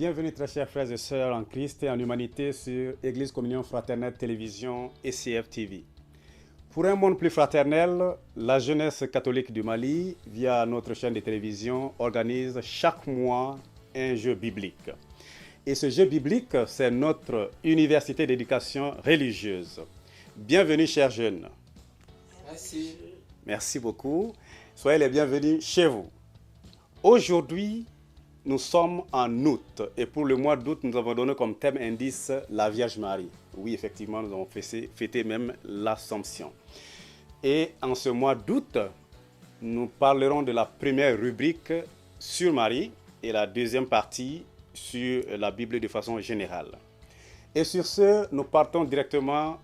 bienvenue très chers frères et sœurs en Christ et en humanité sur Église Communion Fraternelle Télévision et CFTV. Pour un monde plus fraternel, la jeunesse catholique du Mali, via notre chaîne de télévision, organise chaque mois un jeu biblique. Et ce jeu biblique, c'est notre université d'éducation religieuse. Bienvenue chers jeunes. Merci. Merci beaucoup. Soyez les bienvenus chez vous. Aujourd'hui, nous sommes en août et pour le mois d'août, nous avons donné comme thème indice la Vierge Marie. Oui, effectivement, nous avons fêté même l'Assomption. Et en ce mois d'août, nous parlerons de la première rubrique sur Marie et la deuxième partie sur la Bible de façon générale. Et sur ce, nous partons directement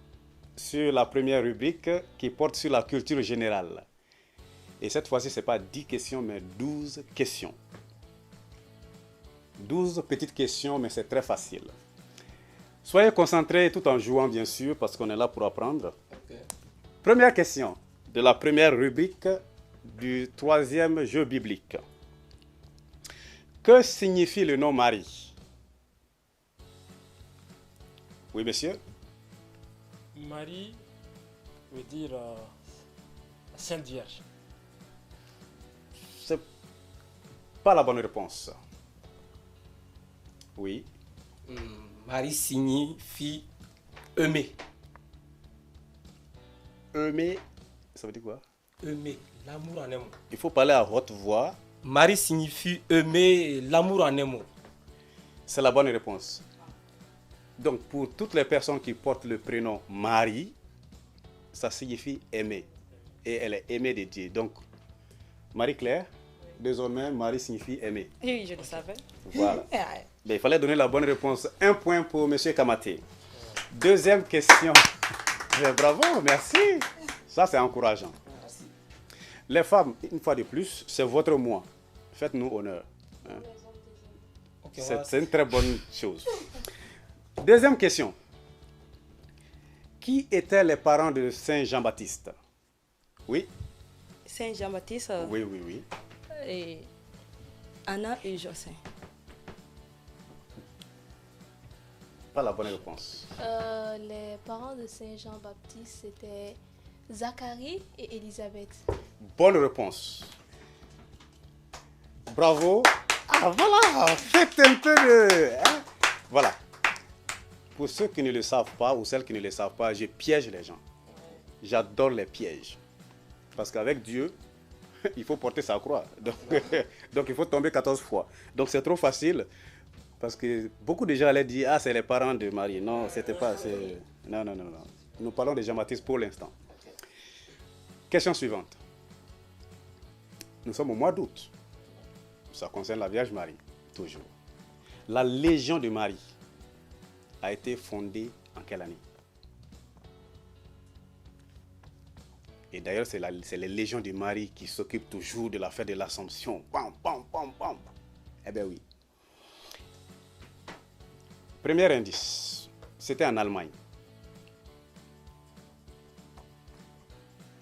sur la première rubrique qui porte sur la culture générale. Et cette fois-ci, ce n'est pas 10 questions, mais 12 questions. 12 petites questions, mais c'est très facile. Soyez concentrés tout en jouant, bien sûr, parce qu'on est là pour apprendre. Okay. Première question de la première rubrique du troisième jeu biblique. Que signifie le nom Marie? Oui, monsieur? Marie veut dire Sainte Vierge. C'est pas la bonne réponse. Oui. Marie signifie aimer. Aimer, ça veut dire quoi? Aimer, l'amour en un mot. Il faut parler à haute voix. Marie signifie aimer, l'amour en un mot. C'est la bonne réponse. Donc, pour toutes les personnes qui portent le prénom Marie, ça signifie aimer. Et elle est aimée de Dieu. Donc, Marie-Claire, désormais, Marie signifie aimer. Oui, je le savais. Voilà. Mais il fallait donner la bonne réponse. Un point pour M. Kamaté. Deuxième question. Bravo, merci. Ça, c'est encourageant. Merci. Les femmes, une fois de plus, c'est votre mois. Faites-nous honneur. Hein. Okay, C'est une très bonne chose. Deuxième question. Qui étaient les parents de Saint Jean-Baptiste? Oui? Saint Jean-Baptiste Oui. et Anna et José. Pas la bonne réponse. Les parents de Saint Jean-Baptiste, c'était Zacharie et Élisabeth. Bonne réponse. Bravo. Ah voilà, faites un peu de... Hein? Voilà. Pour ceux qui ne le savent pas ou celles qui ne le savent pas, je piège les gens. J'adore les pièges. Parce qu'avec Dieu, il faut porter sa croix. Donc il faut tomber 14 fois. Donc c'est trop facile. Parce que beaucoup de gens allaient dire, ah, c'est les parents de Marie. Non, c'était pas. Non. Nous parlons de Jean-Baptiste pour l'instant. Question suivante. Nous sommes au mois d'août. Ça concerne la Vierge Marie, toujours. La Légion de Marie a été fondée en quelle année? Et d'ailleurs, c'est les Légions de Marie qui s'occupent toujours de la fête de l'Assomption. Pam. Eh bien oui. Premier indice, c'était en Allemagne.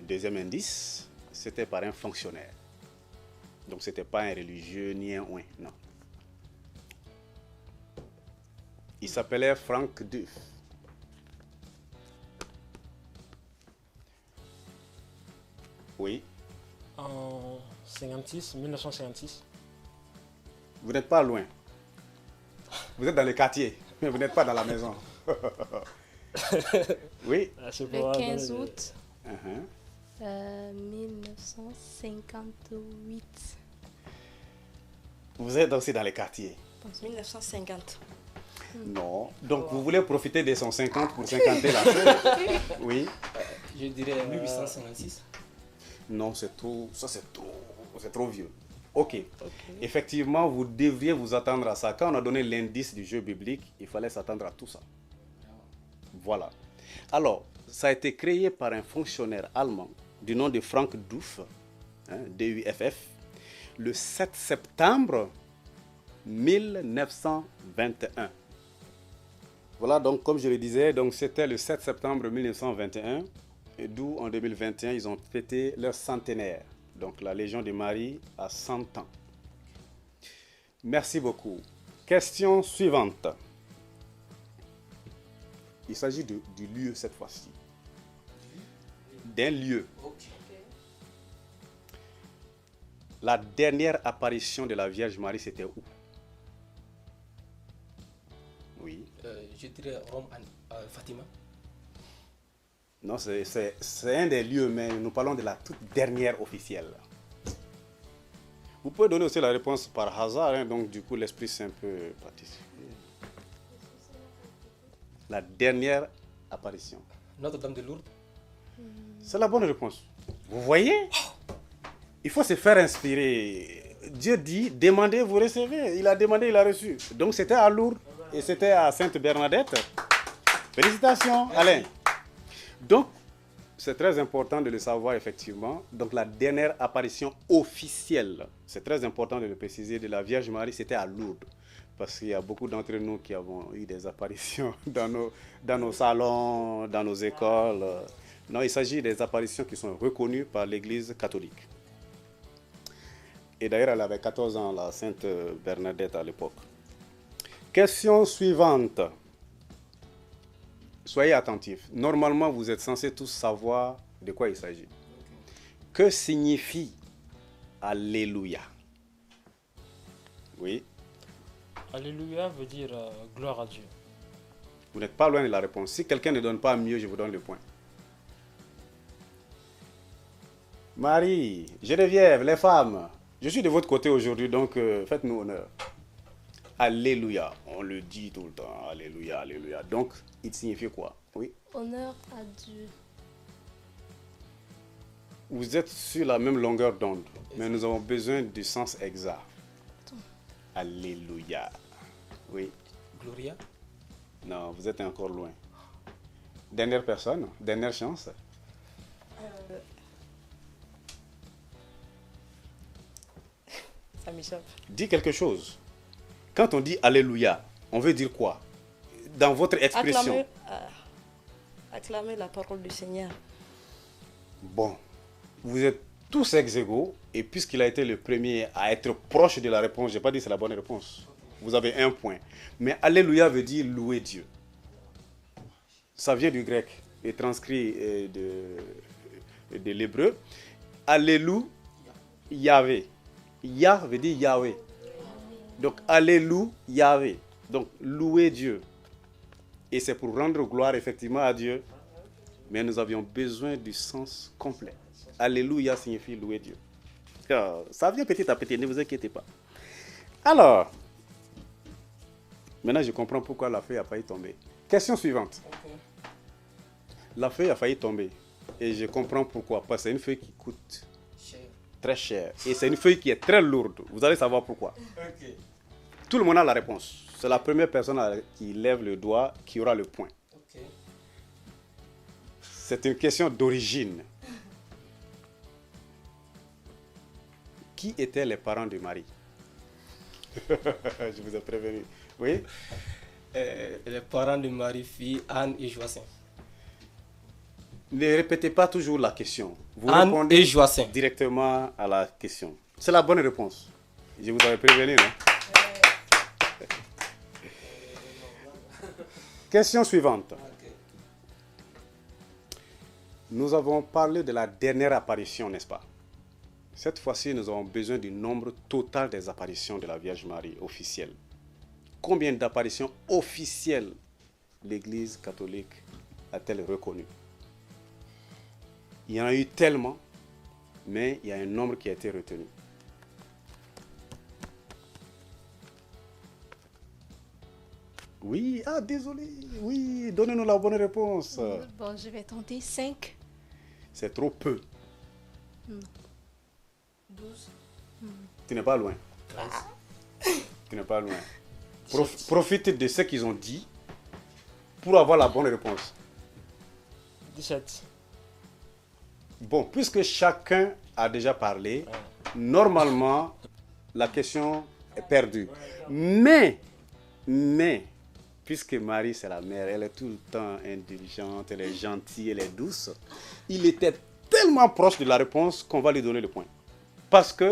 Deuxième indice, c'était par un fonctionnaire. Donc ce n'était pas un religieux ni un oin, non. Il s'appelait Frank Duff. Oui. En 1956. Vous n'êtes pas loin. Vous êtes dans le quartier, mais vous n'êtes pas dans la maison. Oui. Le 15 août Uh-huh. 1958. Vous êtes aussi dans le quartier. 1950. Non. Donc vous voulez profiter de son 50 pour 50 la chose. Oui. Je dirais 1856. Non, c'est trop. Ça, c'est trop vieux. Ok. Effectivement, vous devriez vous attendre à ça. Quand on a donné l'indice du jeu biblique, il fallait s'attendre à tout ça. Voilà. Alors, ça a été créé par un fonctionnaire allemand du nom de Frank Duff, D-U-F-F, le 7 septembre 1921. Voilà, donc comme je le disais, donc c'était le 7 septembre 1921, et d'où en 2021, ils ont fêté leur centenaire. Donc la Légion de Marie a 100 ans. Merci beaucoup. Question suivante. Il s'agit du lieu cette fois-ci. D'un lieu. La dernière apparition de la Vierge Marie, c'était où? Oui. Je dirais Rome, Fatima. Non, c'est un des lieux, mais nous parlons de la toute dernière officielle. Vous pouvez donner aussi la réponse par hasard, hein, donc du coup l'esprit c'est un peu particulier. La dernière apparition. Notre-Dame de Lourdes. C'est la bonne réponse. Vous voyez? Il faut se faire inspirer. Dieu dit, demandez, vous recevez. Il a demandé, il a reçu. Donc c'était à Lourdes et c'était à Sainte-Bernadette. Félicitations, Alain. Donc, c'est très important de le savoir effectivement. Donc la dernière apparition officielle, c'est très important de le préciser, de la Vierge Marie, c'était à Lourdes. Parce qu'il y a beaucoup d'entre nous qui avons eu des apparitions dans nos salons, dans nos écoles. Non, il s'agit des apparitions qui sont reconnues par l'Église catholique. Et d'ailleurs, elle avait 14 ans, la Sainte Bernadette à l'époque. Question suivante. Soyez attentifs. Normalement, vous êtes censés tous savoir de quoi il s'agit. Que signifie Alléluia? Oui. Alléluia veut dire gloire à Dieu. Vous n'êtes pas loin de la réponse. Si quelqu'un ne donne pas mieux, je vous donne le point. Marie, Geneviève, les femmes, je suis de votre côté aujourd'hui, donc faites-nous honneur. Alléluia, on le dit tout le temps. Alléluia, alléluia. Donc, il signifie quoi? Oui. Honneur à Dieu. Vous êtes sur la même longueur d'onde, mais nous avons besoin du sens exact. Alléluia. Oui. Gloria. Non, vous êtes encore loin. Dernière personne, dernière chance. Ça m'échappe. Dis quelque chose. Quand on dit Alléluia, on veut dire quoi? Dans votre expression. Acclamer la parole du Seigneur. Bon, vous êtes tous ex-égaux, et puisqu'il a été le premier à être proche de la réponse, je n'ai pas dit que c'est la bonne réponse. Vous avez un point. Mais Alléluia veut dire louer Dieu. Ça vient du grec et transcrit de l'hébreu. Alléluia, Yahvé. Yah veut dire Yahvé. Donc, Alléluia, Yahvé. Donc, louer Dieu. Et c'est pour rendre gloire effectivement à Dieu. Mais nous avions besoin du sens complet. Alléluia signifie louer Dieu. Ça vient petit à petit, ne vous inquiétez pas. Alors, maintenant je comprends pourquoi la feuille a failli tomber. Question suivante. La feuille a failli tomber. Et je comprends pourquoi. Parce que c'est une feuille qui coûte très cher. Et c'est une feuille qui est très lourde. Vous allez savoir pourquoi. Tout le monde a la réponse. C'est la première personne qui lève le doigt qui aura le point. C'est une question d'origine. Qui étaient les parents de Marie? Je vous ai prévenu. Oui? Les parents de Marie, fille Anne et Joacin. Ne répétez pas toujours la question. Vous Anne répondez et Joacin. directement à la question. C'est la bonne réponse. Je vous avais prévenu, non? Question suivante. Nous avons parlé de la dernière apparition, n'est-ce pas? Cette fois-ci, nous avons besoin du nombre total des apparitions de la Vierge Marie officielle. Combien d'apparitions officielles l'Église catholique a-t-elle reconnues? Il y en a eu tellement, mais il y a un nombre qui a été retenu. Oui, ah désolé, oui, donnez-nous la bonne réponse. Bon, je vais tenter 5. C'est trop peu. 12. Tu n'es pas loin. Tu n'es pas loin. Profite de ce qu'ils ont dit pour avoir la bonne réponse. 17. Bon, puisque chacun a déjà parlé, normalement, la question est perdue. Mais, puisque Marie, c'est la mère, elle est tout le temps indulgente, elle est gentille, elle est douce, il était tellement proche de la réponse qu'on va lui donner le point. Parce que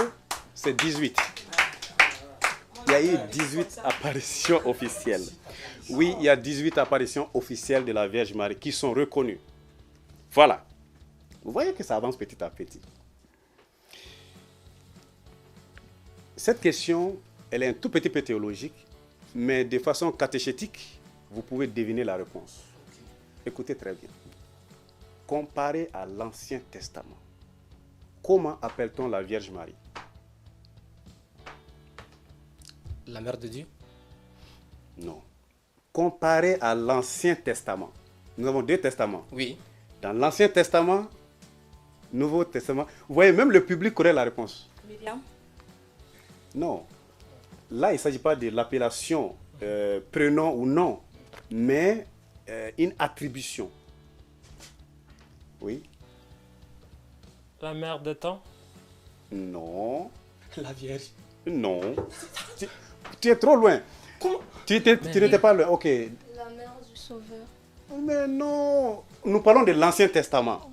c'est 18. Il y a eu 18 apparitions officielles. Oui, il y a 18 apparitions officielles de la Vierge Marie qui sont reconnues. Voilà. Vous voyez que ça avance petit à petit. Cette question, elle est un tout petit peu théologique, mais de façon catéchétique, vous pouvez deviner la réponse. Écoutez très bien. Comparé à l'Ancien Testament, comment appelle-t-on la Vierge Marie? La mère de Dieu. Non. Comparé à l'Ancien Testament. Nous avons deux testaments. Oui. Dans l'Ancien Testament, Nouveau Testament. Vous voyez, même le public connaît la réponse. Myriam. Non. Là, il ne s'agit pas de l'appellation prénom ou nom, mais une attribution. Oui. La mère de temps. Non. La Vierge. Non. Tu es trop loin. Comment? Tu n'étais pas loin. Ok. La mère du Sauveur. Mais non. Nous parlons de l'Ancien Testament.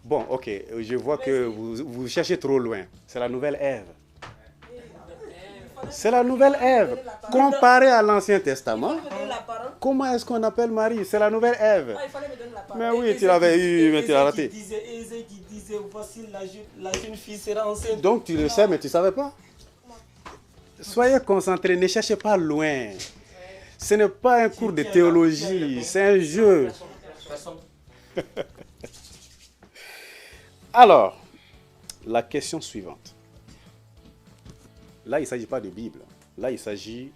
Bon, ok. Je vois que vous cherchez trop loin. C'est la nouvelle Ève. C'est la nouvelle Ève. Comparée à l'Ancien Testament, comment est-ce qu'on appelle Marie? C'est la nouvelle Ève. Ah, il fallait me donner la parole. Mais oui, tu l'avais eu, mais tu l'as raté. Ésaïe qui disait, voici la jeune fille sera enceinte. Donc tu le sais, mais tu ne savais pas? Soyez concentrés, ne cherchez pas loin. Ce n'est pas un cours de théologie, c'est un jeu. Alors, la question suivante. Là, il ne s'agit pas de Bible. Là, il s'agit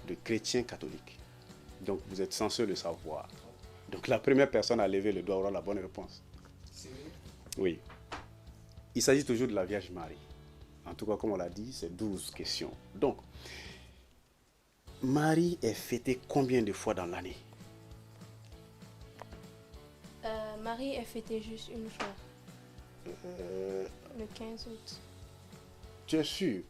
de chrétiens catholiques. Donc, vous êtes censés le savoir. Donc, la première personne à lever le doigt aura la bonne réponse. Oui. Il s'agit toujours de la Vierge Marie. En tout cas, comme on l'a dit, c'est 12 questions. Donc, Marie est fêtée combien de fois dans l'année? Marie est fêtée juste une fois. Le 15 août. Tu es sûr?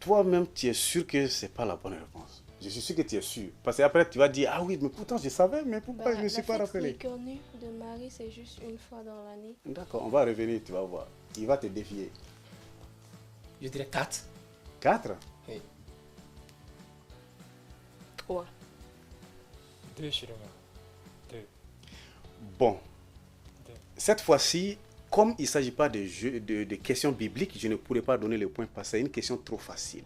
Toi-même, tu es sûr que ce n'est pas la bonne réponse. Je suis sûr que tu es sûr. Parce qu'après, tu vas dire, ah oui, mais pourtant je savais, mais pourquoi je ne me suis pas rappelé? La fête reconnue de Marie, c'est juste une fois dans l'année. D'accord, on va revenir, tu vas voir. Il va te défier. Je dirais 4. 4? Oui. 3. 2 sur moi. 2. Bon. Cette fois-ci, comme il ne s'agit pas de questions bibliques, je ne pourrais pas donner le point parce que c'est une question trop facile.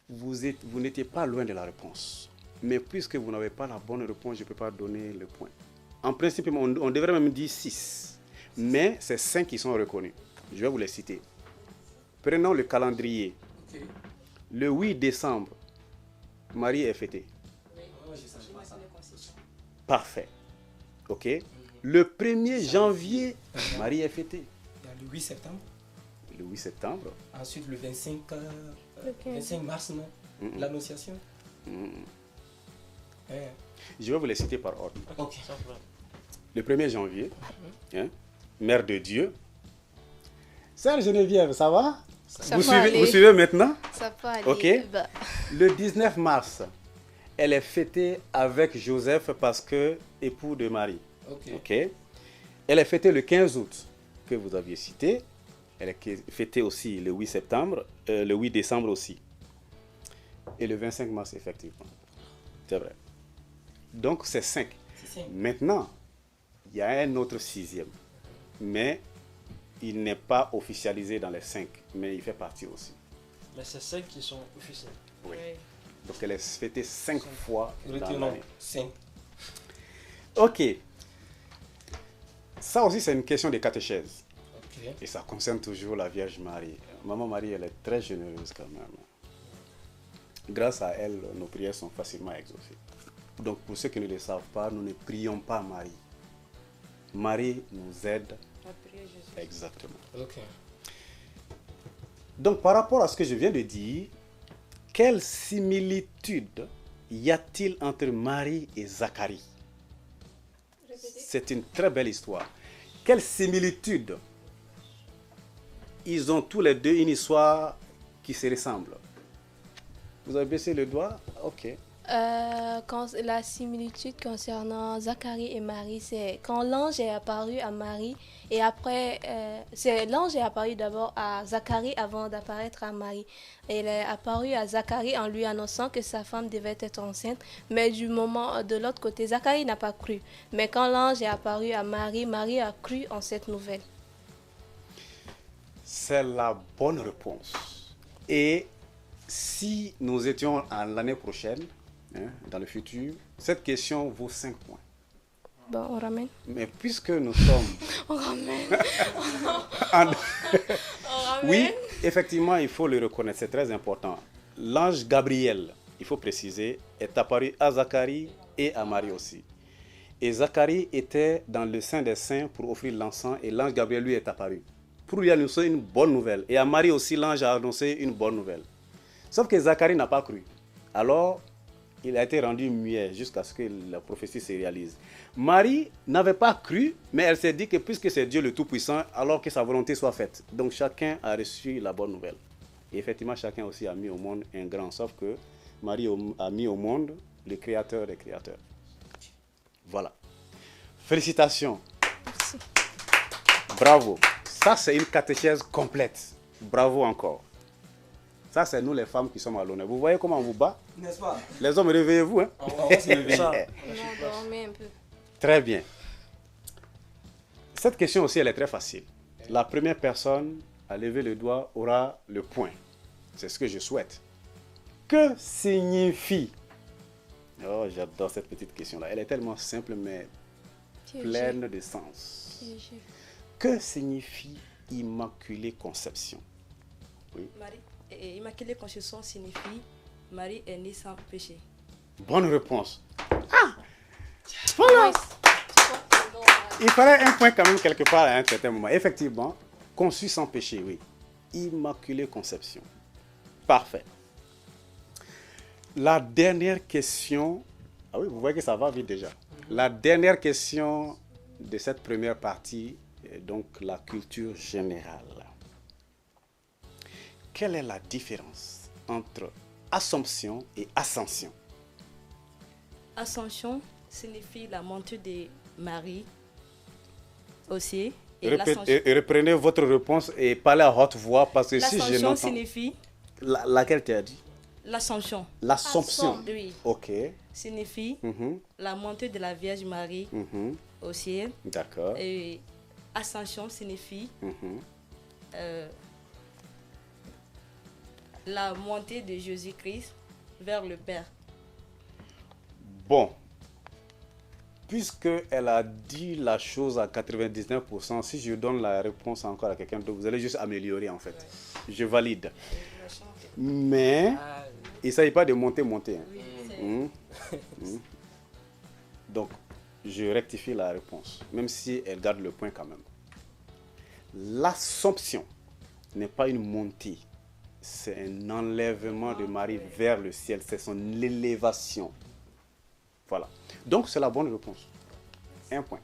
Vous n'étiez pas loin de la réponse. Mais puisque vous n'avez pas la bonne réponse, je ne peux pas donner le point. En principe, on devrait même dire 6. Mais c'est 5 qui sont reconnus. Je vais vous les citer. Prenons le calendrier. Okay. Le 8 décembre, Marie est fêtée. Parfait. OK. Le 1er janvier, Marie est fêtée. Il y a le 8 septembre. Le 8 septembre. Ensuite, le 25, Le 15. 25 mars, non? L'Annonciation. Je vais vous les citer par ordre. Ok. Le 1er janvier, hein, Mère de Dieu. Sœur Geneviève, ça va? Vous suivez maintenant? Ça peut aller. Ok. Bah, Le 19 mars, elle est fêtée avec Joseph parce que époux de Marie. Ok. Ok. Elle est fêtée le 15 août, que vous aviez cité. Elle est fêtée aussi le 8 septembre, le 8 décembre aussi. Et le 25 mars, effectivement. C'est vrai. Donc, c'est 5. Maintenant, il y a un autre 6e. Mais il n'est pas officialisé dans les 5. Mais il fait partie aussi. Mais c'est 5 qui sont officiels. Oui. Donc, elle est fêtée 5 fois dans l'année. 5. Ok. Ça aussi, c'est une question de catéchèse. Ok. Et ça concerne toujours la Vierge Marie. Maman Marie, elle est très généreuse quand même. Grâce à elle, nos prières sont facilement exaucées. Donc, pour ceux qui ne le savent pas, nous ne prions pas Marie. Marie nous aide. À prier Jésus. Exactement. Ok. Donc, par rapport à ce que je viens de dire, quelle similitude y a-t-il entre Marie et Zacharie? C'est une très belle histoire. Quelle similitude? Ils ont tous les deux une histoire qui se ressemble. Vous avez baissé le doigt? Ok. Quand la similitude concernant Zacharie et Marie, c'est quand l'ange est apparu à Marie et après, c'est l'ange est apparu d'abord à Zacharie avant d'apparaître à Marie. Et il est apparu à Zacharie en lui annonçant que sa femme devait être enceinte, mais du moment de l'autre côté, Zacharie n'a pas cru. Mais quand l'ange est apparu à Marie, Marie a cru en cette nouvelle. C'est la bonne réponse. Et si nous étions à l'année prochaine, hein, dans le futur, cette question vaut 5 points. Bon, on ramène. Mais puisque nous sommes... On ramène. en- On ramène. Oui, effectivement, il faut le reconnaître, c'est très important. L'ange Gabriel, il faut préciser, est apparu à Zacharie et à Marie aussi. Et Zacharie était dans le sein des saints pour offrir l'encens et l'ange Gabriel lui est apparu pour lui annoncer une bonne nouvelle. Et à Marie aussi, l'ange a annoncé une bonne nouvelle. Sauf que Zacharie n'a pas cru. Alors, il a été rendu muet jusqu'à ce que la prophétie se réalise. Marie n'avait pas cru, mais elle s'est dit que puisque c'est Dieu le Tout-Puissant, alors que sa volonté soit faite. Donc chacun a reçu la bonne nouvelle. Et effectivement, chacun aussi a mis au monde un grand. Sauf que Marie a mis au monde le Créateur des créateurs. Voilà. Félicitations. Merci. Bravo. Ça, c'est une catéchèse complète. Bravo encore. Ça, c'est nous les femmes qui sommes à l'honneur. Vous voyez comment on vous bat? N'est-ce pas? Les hommes, réveillez-vous. Hein? On va se lever. Ça. On a dormi un peu. Très bien. Cette question aussi, elle est très facile. La première personne à lever le doigt aura le point. C'est ce que je souhaite. Que signifie... Oh, j'adore cette petite question-là. Elle est tellement simple, mais pleine de sens. Piégé. Que signifie Immaculée Conception? Marie, Immaculée Conception signifie Marie est née sans péché. Bonne réponse. Voilà. Il fallait un point quand même quelque part à un certain moment. Effectivement, conçu sans péché, oui. Immaculée Conception. Parfait. La dernière question... Ah oui, vous voyez que ça va vite déjà. La dernière question de cette première partie est donc la culture générale. Quelle est la différence entre Assomption et Ascension? Ascension signifie la montée de Marie aussi. Et Et reprenez votre réponse et parlez à haute voix parce que si je l'Ascension n'entends... signifie Laquelle tu as dit? l'Ascension. L'Assomption. Oui. Ok. Signifie Mhm, la montée de la Vierge Marie mhm. au ciel. D'accord. Et Ascension signifie Mhm. la montée de Jésus-Christ vers le Père. Bon. Puisqu'elle a dit la chose à 99%, si je donne la réponse encore à quelqu'un d'autre, vous allez juste améliorer en fait. Je valide. Mais il ne s'agit pas de monter. Hein. Mhm. Donc, je rectifie la réponse, même si elle garde le point quand même. L'Assomption n'est pas une montée, c'est un enlèvement de Marie vers le ciel, c'est son élévation. Voilà. Donc, c'est la bonne réponse. Un point.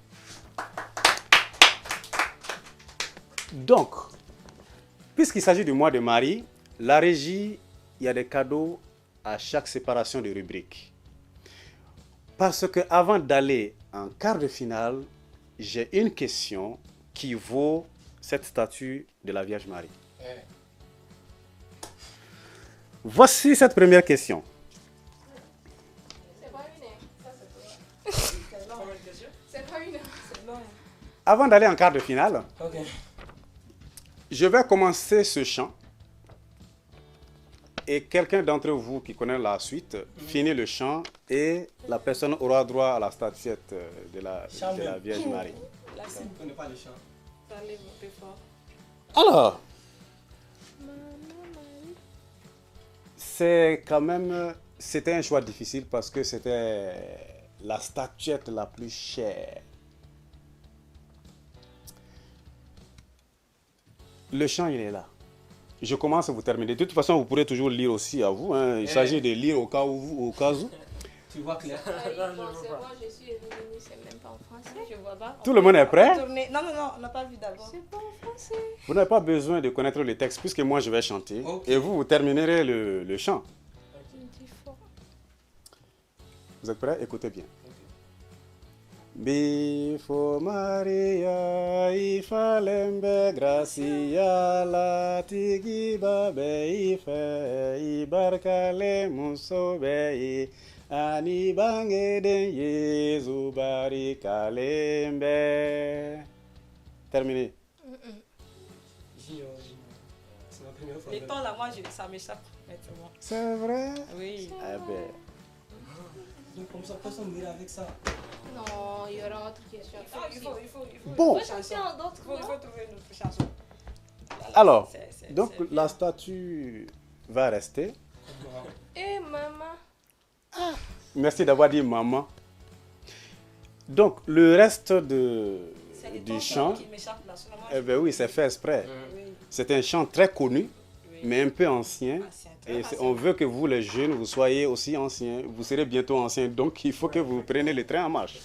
Donc, puisqu'il s'agit du mois de Marie, la régie, il y a des cadeaux à chaque séparation de rubrique. Parce que avant d'aller en quart de finale, j'ai une question qui vaut cette statue de la Vierge Marie. Voici cette première question. Avant d'aller en quart de finale, Ok. je vais commencer ce chant et quelqu'un d'entre vous qui connaît la suite finit le chant et la personne aura droit à la statuette de la Vierge Marie. Là, Je ne connais pas le chant. parlez un peu fort. Alors, c'est quand même, c'était un choix difficile parce que c'était la statuette la plus chère. Le chant, il est là. Je commence à vous terminer. De toute façon, vous pourrez toujours lire aussi à vous. Hein. Il s'agit de lire au cas où. Tu vois clair. Moi, je suis éliminée, c'est même pas en français. Je vois pas. Tout le monde est prêt? Non, on n'a pas vu d'abord. C'est pas en français. Vous n'avez pas besoin de connaître le texte puisque moi je vais chanter. Ok. Et vous terminerez le chant. Il dit fort. Vous êtes prêts? Écoutez bien. Bifo Maria ifalembe gracia la tigi babe ife ibarkale musobe ani bange den Yesu barikalembe. Terminé. J'ignore. C'est ma première fois. Les temps là, moi, ça m'échappe maintenant. C'est vrai? Oui. Eh ben, Donc comme ça, personne n'ira avec ça. Non, il y aura autre question. Il faut bon. Faut chanter en d'autres Il faut mots. trouver une autre chanson. Alors, C'est donc bien. la statue va rester. Eh, maman. Merci d'avoir dit maman. Donc, le reste C'est les du temps chant, qui m'échappent là. Sinon, moi, eh ben oui, c'est fait exprès. Oui, C'est un chant très connu, oui. mais un peu ancien. Ancien, très Et ancien. on veut que vous, les jeunes, vous soyez aussi anciens. Vous serez bientôt anciens. Donc, il faut que vous preniez le train en marche.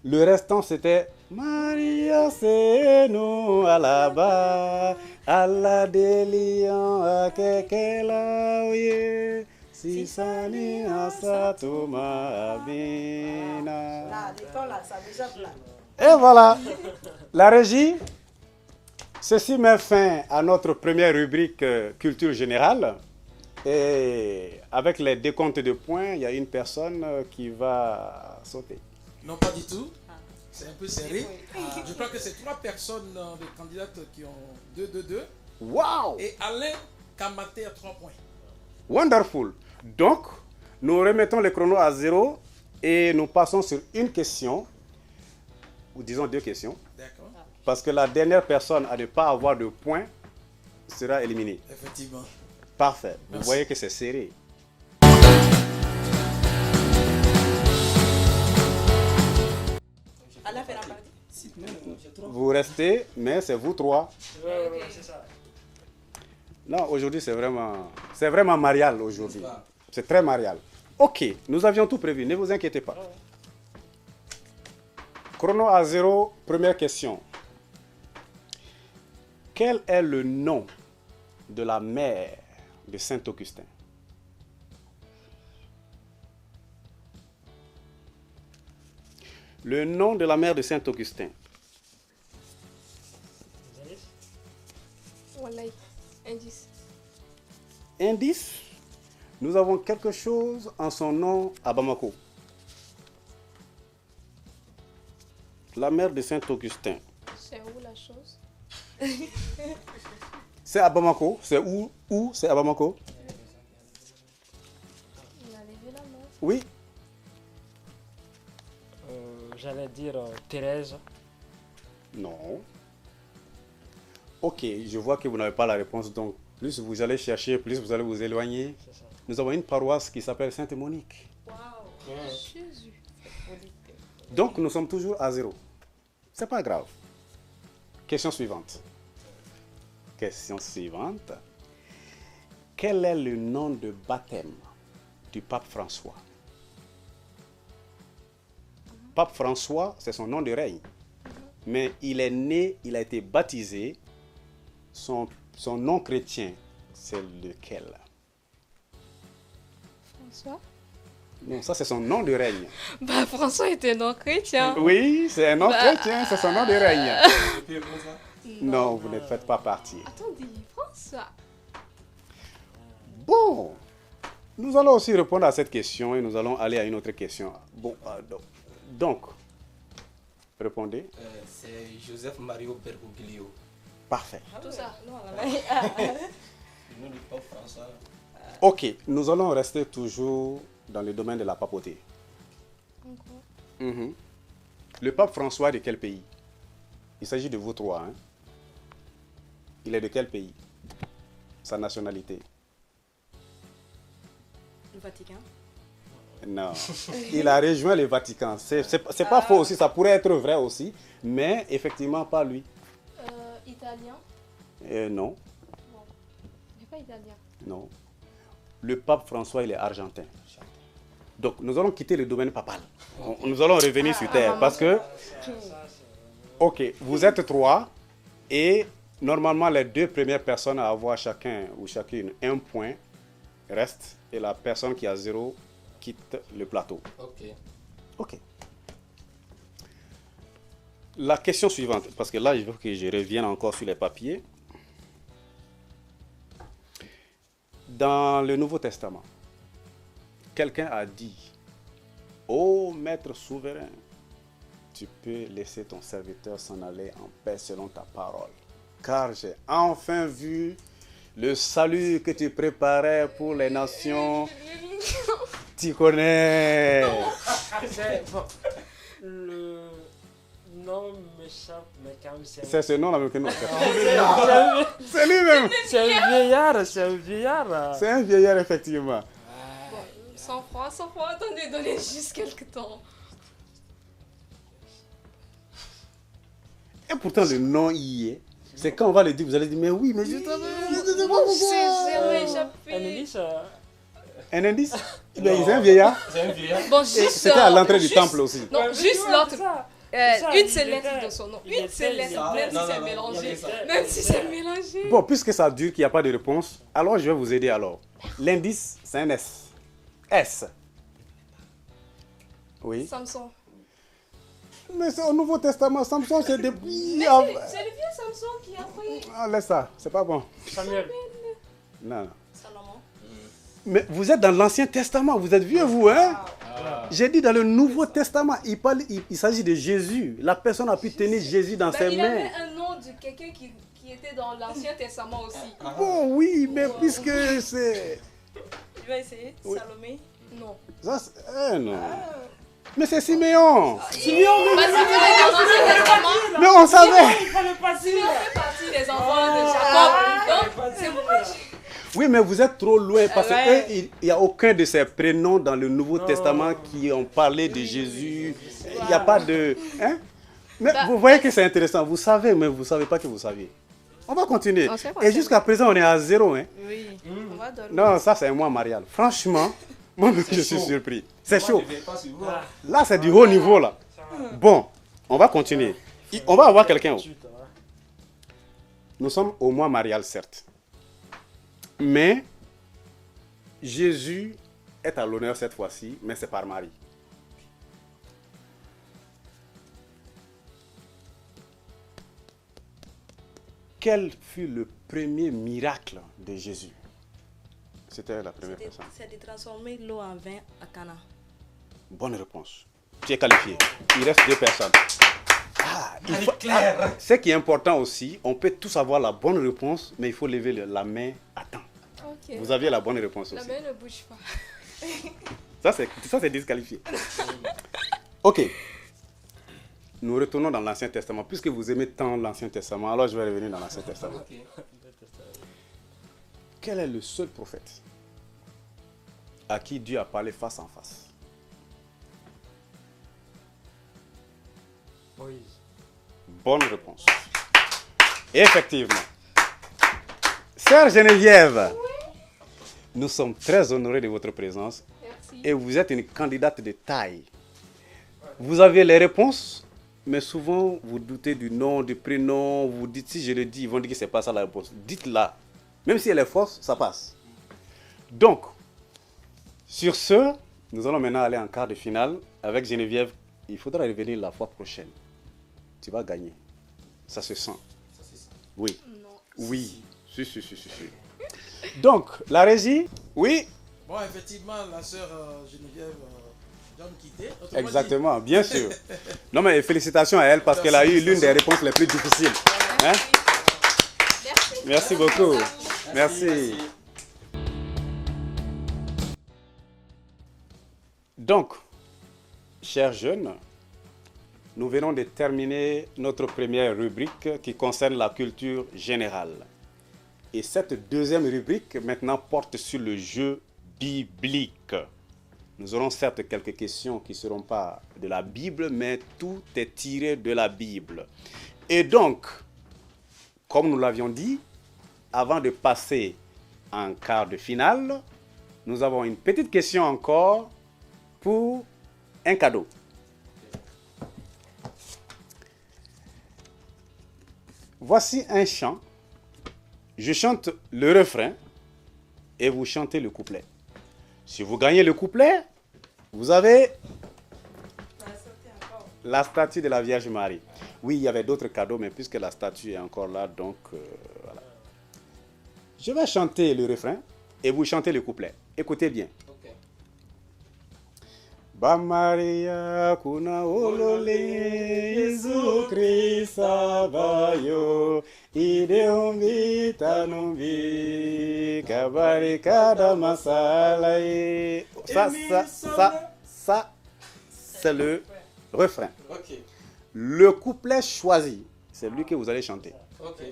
Le restant, c'était Maria, c'est nous à la bas, à la déliant, à kekela, oui, si sani asatuma abina. Là, les temps là, ça m'échappe là. Et voilà, la régie. Ceci met fin à notre première rubrique culture générale. Et avec les décomptes de points, il y a une personne qui va sauter. Non, pas du tout. C'est un peu serré. Je crois que c'est 3 personnes de candidates qui ont 2-2-2. Wow! Et Alain Kamaté a 3 points. Wonderful. Donc, nous remettons le chrono à 0 et nous passons sur une question, ou disons 2 questions, D'accord. parce que la dernière personne à ne pas avoir de points sera éliminée. Effectivement. Parfait. Vous Merci. voyez que c'est serré. À la fin de la partie. Si, non, j'ai trop. Vous restez, mais c'est vous 3. Ouais, c'est ça. Non, aujourd'hui, c'est vraiment marial aujourd'hui. C'est très marial. Ok, nous avions tout prévu, ne vous inquiétez pas. Chrono à 0, première question. Quel est le nom de la mère de Saint-Augustin? Le nom de la mère de Saint-Augustin. Wallahi. Indice. Indice, nous avons quelque chose en son nom à Bamako. La mère de Saint-Augustin. C'est où la chose? C'est à Bamako. C'est où? C'est à Bamako? Il a levé la main. Oui. J'allais dire Thérèse. Non. Ok, je vois que vous n'avez pas la réponse. Donc, plus vous allez chercher, plus vous allez vous éloigner. C'est ça. Nous avons une paroisse qui s'appelle Sainte-Monique. Waouh. Jésus. Donc, nous sommes toujours à 0. C'est pas grave. Question suivante. Question suivante. Quel est le nom de baptême du pape François? Pape François, c'est son nom de règne. Mais il est né, il a été baptisé. Son nom chrétien, c'est lequel? François? Non, ça c'est son nom de règne. Bah, François était non chrétien. Oui, c'est un nom chrétien, c'est son nom de règne. Et puis comme ça. Non, vous ne faites pas partie. Attendez, François. Bon, nous allons aussi répondre à cette question et nous allons aller à une autre question. Bon, donc, répondez. C'est Joseph Mario Bergoglio. Parfait. Tout ça. Non, Le nom du pape François. Ok, nous allons rester toujours dans le domaine de la papauté. Encore. Mhm. Le pape François de quel pays? Il s'agit de vous 3. Hein? Il est de quel pays? Sa nationalité? Le Vatican. Non. Il a rejoint le Vatican. C'est pas faux aussi, ça pourrait être vrai aussi, mais effectivement pas lui. Italien? Non, Bon. Il n'est pas italien. non. Le pape François, il est argentin. Donc nous allons quitter le domaine papal. Nous allons revenir sur terre parce que, ok, vous êtes 3 et normalement les 2 premières personnes à avoir chacun ou chacune un point restent et la personne qui a 0 quitte le plateau. Ok. Ok. La question suivante, parce que là, je veux que je revienne encore sur les papiers. Dans le Nouveau Testament, quelqu'un a dit, ô maître souverain, tu peux laisser ton serviteur s'en aller en paix selon ta parole. Car j'ai enfin vu le salut que tu préparais pour les nations. Tu connais. Bon, le nom m'échappe, mais quand même C'est ce nom-là que nous. c'est C'est lui-même. un vieillard, c'est un vieillard. C'est un vieillard, effectivement. Bon, sans froid, attendez, donnez juste quelques temps. Et pourtant, le nom y est. C'est quand on va le dire, vous allez dire, mais oui, mais je savais. C'est jamais Un échappé. indice, Un indice? Il est un vieillard. C'est un vieillard. Bon, juste. C'était à l'entrée du juste- temple aussi. Non, Ouais, juste ouais, l'autre. c'est ça. Ça, Une il seule était- lettre de son nom. il Une était- seule il lettre, était- même si non, c'est non, non, mélangé. il y avait Même si c'est mélangé. Bon, puisque ça dure, qu'il n'y a pas de réponse, alors je vais vous aider alors. L'indice, c'est un S. S. Oui. Samson. Mais c'est au Nouveau Testament. Samson, c'est depuis. Mais c'est le vieux Samson qui a pris. Ah, laisse ça, c'est pas bon. Samuel. Non, non. Salomon. Mais vous êtes dans l'Ancien Testament, vous êtes vieux, vous, hein? J'ai dit dans le Nouveau Testament, il s'agit de Jésus. La personne a pu tenir Jésus dans ses Il mains. avait un nom de quelqu'un qui était dans l'Ancien Testament aussi. Bon, oui, mais puisque c'est. Tu vas essayer Oui. Salomé. Non. Ça, non. Mais c'est Siméon. Parce qu'il est dans l'Ancien Testament. Mais on savait. Il fallait pas Il dire. fait partie des enfants de Jacob. Donc, c'est pourquoi Oui, mais vous êtes trop loin parce Ouais. qu'il n'y a aucun de ces prénoms dans le Nouveau Testament qui ont parlé de Jésus. Il n'y a pas de. Hein? Mais Bah, vous voyez que c'est intéressant. Vous savez, mais vous ne savez pas que vous saviez. On va continuer. On sait pas, Et jusqu'à présent, on est à 0. Hein? Oui, on va dormir. Non, ça, c'est moi, Marielle. Franchement, moi, je suis surpris. C'est chaud. Je vais pas sur vous. Là, c'est du haut niveau, là. Bon, on va continuer. On va avoir quelqu'un. Nous sommes au mois marial, certes. Mais Jésus est à l'honneur cette fois-ci, mais c'est par Marie. Quel fut le premier miracle de Jésus? C'était la première personne. C'est de transformer l'eau en vin à Cana. Bonne réponse. Tu es qualifié. Il reste 2 personnes. Ce qui est important aussi, on peut tous avoir la bonne réponse, mais il faut lever la main à temps. Ok. Vous aviez la bonne réponse La aussi. main ne bouge pas. Ça, c'est disqualifié. Ok. Nous retournons dans l'Ancien Testament. Puisque vous aimez tant l'Ancien Testament, alors je vais revenir dans l'Ancien Testament. Ok. Quel est le seul prophète à qui Dieu a parlé face en face? Moïse. Bonne réponse. Effectivement. Sœur Geneviève, nous sommes très honorés de votre présence. Merci. Et vous êtes une candidate de taille. Vous avez les réponses, mais souvent vous doutez du nom, du prénom. Vous dites, si je le dis, ils vont dire que ce n'est pas ça la réponse. Dites-la. Même si elle est fausse, ça passe. Donc, sur ce, nous allons maintenant aller en quart de finale avec Geneviève. Il faudra revenir la fois prochaine. Tu vas gagner. Ça se sent. Oui. Non. Oui. Si. Donc, la régie, oui. Bon, effectivement, la sœur Geneviève doit nous quitter. Autrement Exactement, bien sûr. Non, mais félicitations à elle parce qu'elle a eu l'une des réponses les plus difficiles. Hein? Merci beaucoup. Merci. Donc, chers jeunes, nous venons de terminer notre première rubrique qui concerne la culture générale. Et cette deuxième rubrique maintenant porte sur le jeu biblique. Nous aurons certes quelques questions qui ne seront pas de la Bible, mais tout est tiré de la Bible. Et donc, comme nous l'avions dit, avant de passer en quart de finale, nous avons une petite question encore pour un cadeau. Voici un chant. Je chante le refrain et vous chantez le couplet. Si vous gagnez le couplet, Vous avez la statue de la Vierge Marie. Oui, il y avait d'autres cadeaux, mais puisque la statue est encore là, donc voilà. Je vais chanter le refrain et vous chantez le couplet. Écoutez bien. Ok. Ba Maria kuna olole Yesu Christa bayo ide umbi tanumbi kabari kada masala. Ça, c'est le refrain. Ok. Le couplet choisi, c'est lui que vous allez chanter. Ok.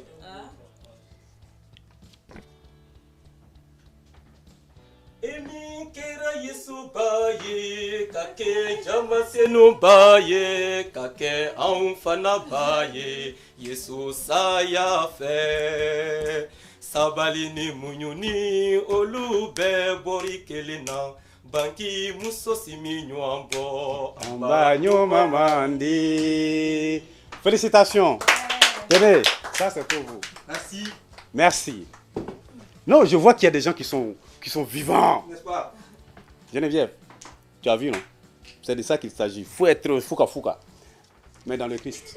Emi kera Yesu baye, kake jamasenu baye, kake anfana baye, Yesu saya fe. Sabali ni munyuni olube bori kelena, banki musosi minyuambo. Ambanyo mamandi. Félicitations. Tenez, ça c'est pour vous. Merci. Merci. Non, je vois qu'il y a des gens qui sont vivants. N'est-ce pas? Geneviève, tu as vu, non? C'est de ça qu'il s'agit. Il faut être fouka, mais dans le Christ.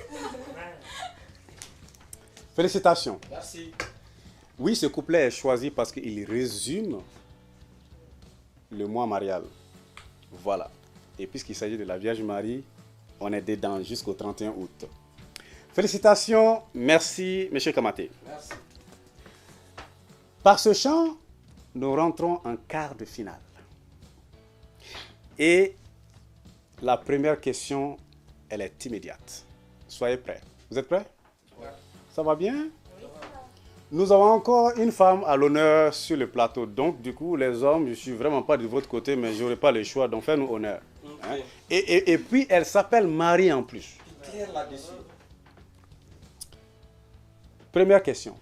Félicitations. Merci. Oui, ce couplet est choisi parce qu'il résume le mois marial. Voilà. Et puisqu'il s'agit de la Vierge Marie, on est dedans jusqu'au 31 août. Félicitations. Merci, M. Kamaté. Merci. Par ce chant, nous rentrons en quart de finale. Et la première question, elle est immédiate. Soyez prêts. Vous êtes prêts? Ouais. Ça va bien? Nous avons encore une femme à l'honneur sur le plateau. Donc, du coup, les hommes, je ne suis vraiment pas de votre côté, mais je n'aurai pas le choix. Donc, faites-nous honneur. Hein? Et puis, elle s'appelle Marie en plus. Claire là-dessus. Première question.